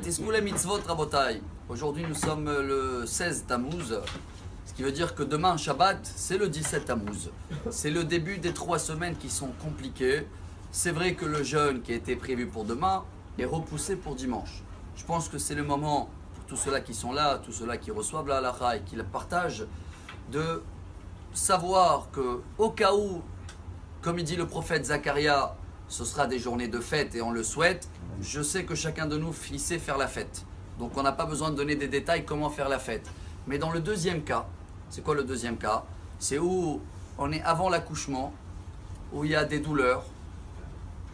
Tismoule mitzvot rabotai. Aujourd'hui nous sommes le 16 Tammuz, ce qui veut dire que demain Shabbat c'est le 17 Tammuz. C'est le début des 3 semaines qui sont compliquées. C'est vrai que le jeûne qui était prévu pour demain est repoussé pour dimanche. Je pense que c'est le moment pour tous ceux-là qui sont là, tous ceux-là qui reçoivent la halakha et qui la partagent, de savoir que au cas où, comme il dit le prophète Zacharia, ce sera des journées de fête et on le souhaite. Je sais que chacun de nous, il sait faire la fête. Donc on n'a pas besoin de donner des détails comment faire la fête. Mais dans le deuxième cas, c'est quoi le deuxième cas? C'est où on est avant l'accouchement, où il y a des douleurs,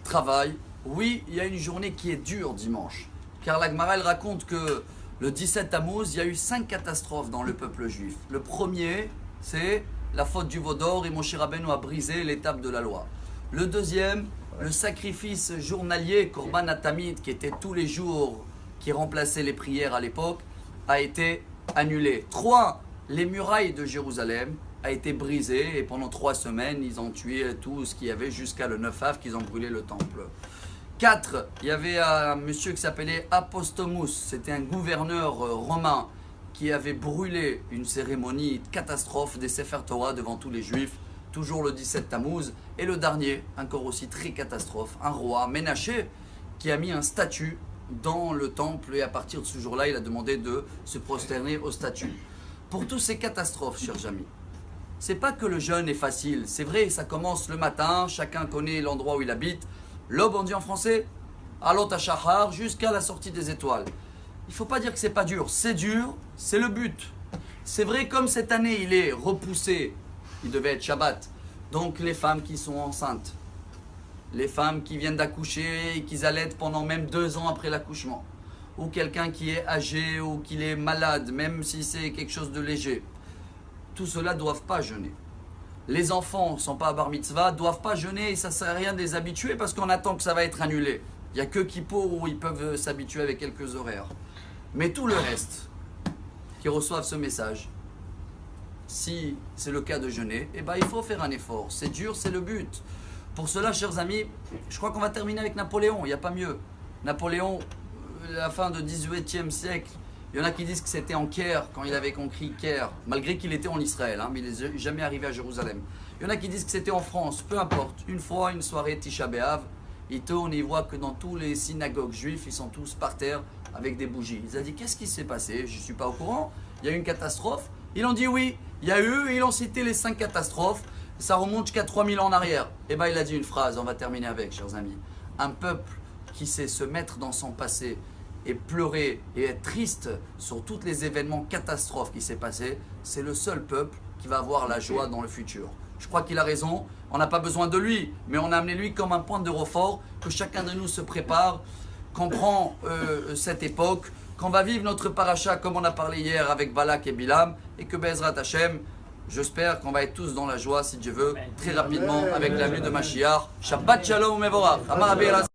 travail. Oui, il y a une journée qui est dure dimanche. Car la Gemara, elle raconte que le 17 Tammuz, il y a eu 5 catastrophes dans le peuple juif. Le premier, c'est la faute du veau d'or et Moshe Rabbeinu a brisé l'étape de la loi. Le deuxième, le sacrifice journalier, Korban Atamid, qui était tous les jours, qui remplaçait les prières à l'époque, a été annulé. 3, les murailles de Jérusalem a été brisées et pendant 3 semaines, ils ont tué tout ce qu'il y avait jusqu'à le 9 Av qu'ils ont brûlé le temple. 4, il y avait un monsieur qui s'appelait Apostomus, c'était un gouverneur romain qui avait brûlé une cérémonie catastrophe des Sefer Torah devant tous les juifs, toujours le 17 Tammuz. Et le dernier, encore aussi très catastrophe, un roi, Ménaché, qui a mis un statut dans le temple et à partir de ce jour-là, il a demandé de se prosterner au statut. Pour toutes ces catastrophes, chers amis, c'est pas que le jeûne est facile, c'est vrai, ça commence le matin, chacun connaît l'endroit où il habite, l'aube on dit en français, alot hashahar, jusqu'à la sortie des étoiles. Il ne faut pas dire que c'est pas dur, c'est le but. C'est vrai, comme cette année il est repoussé, il devait être Shabbat, donc les femmes qui sont enceintes, les femmes qui viennent d'accoucher et qui allaitent pendant même 2 ans après l'accouchement, ou quelqu'un qui est âgé ou qui est malade, même si c'est quelque chose de léger, tout cela ne doivent pas jeûner. Les enfants ne sont pas à bar mitzvah, ne doivent pas jeûner et ça ne sert à rien de les habituer parce qu'on attend que ça va être annulé. Il n'y a que Kippour où ils peuvent s'habituer avec quelques horaires. Mais tout le reste qui reçoivent ce message, si c'est le cas de jeûner, eh ben, il faut faire un effort. C'est dur, c'est le but. Pour cela, chers amis, je crois qu'on va terminer avec Napoléon, il n'y a pas mieux. Napoléon, la fin du XVIIIe siècle, il y en a qui disent que c'était en Caire, quand il avait conquis Caire, malgré qu'il était en Israël, mais il n'est jamais arrivé à Jérusalem. Il y en a qui disent que c'était en France, peu importe. Une fois, une soirée Tisha B'Av, il tourne et il voit que dans tous les synagogues juifs, ils sont tous par terre avec des bougies. Il a dit, qu'est-ce qui s'est passé? Je ne suis pas au courant. Il y a eu une catastrophe? Ils ont dit oui, il y a eu, et ils ont cité les 5 catastrophes. Ça remonte jusqu'à 3000 ans en arrière. Et bien il a dit une phrase, on va terminer avec, chers amis. Un peuple qui sait se mettre dans son passé et pleurer et être triste sur tous les événements catastrophes qui s'est passé, c'est le seul peuple qui va avoir la joie dans le futur. Je crois qu'il a raison, on n'a pas besoin de lui, mais on a amené lui comme un point de refort, que chacun de nous se prépare, comprend cette époque, qu'on va vivre notre paracha comme on a parlé hier avec Balak et Bilam, et que Bezrat Hashem, j'espère qu'on va être tous dans la joie, si Dieu veut, très rapidement avec la venue de Mashiach. Shabbat Shalom Mevorach.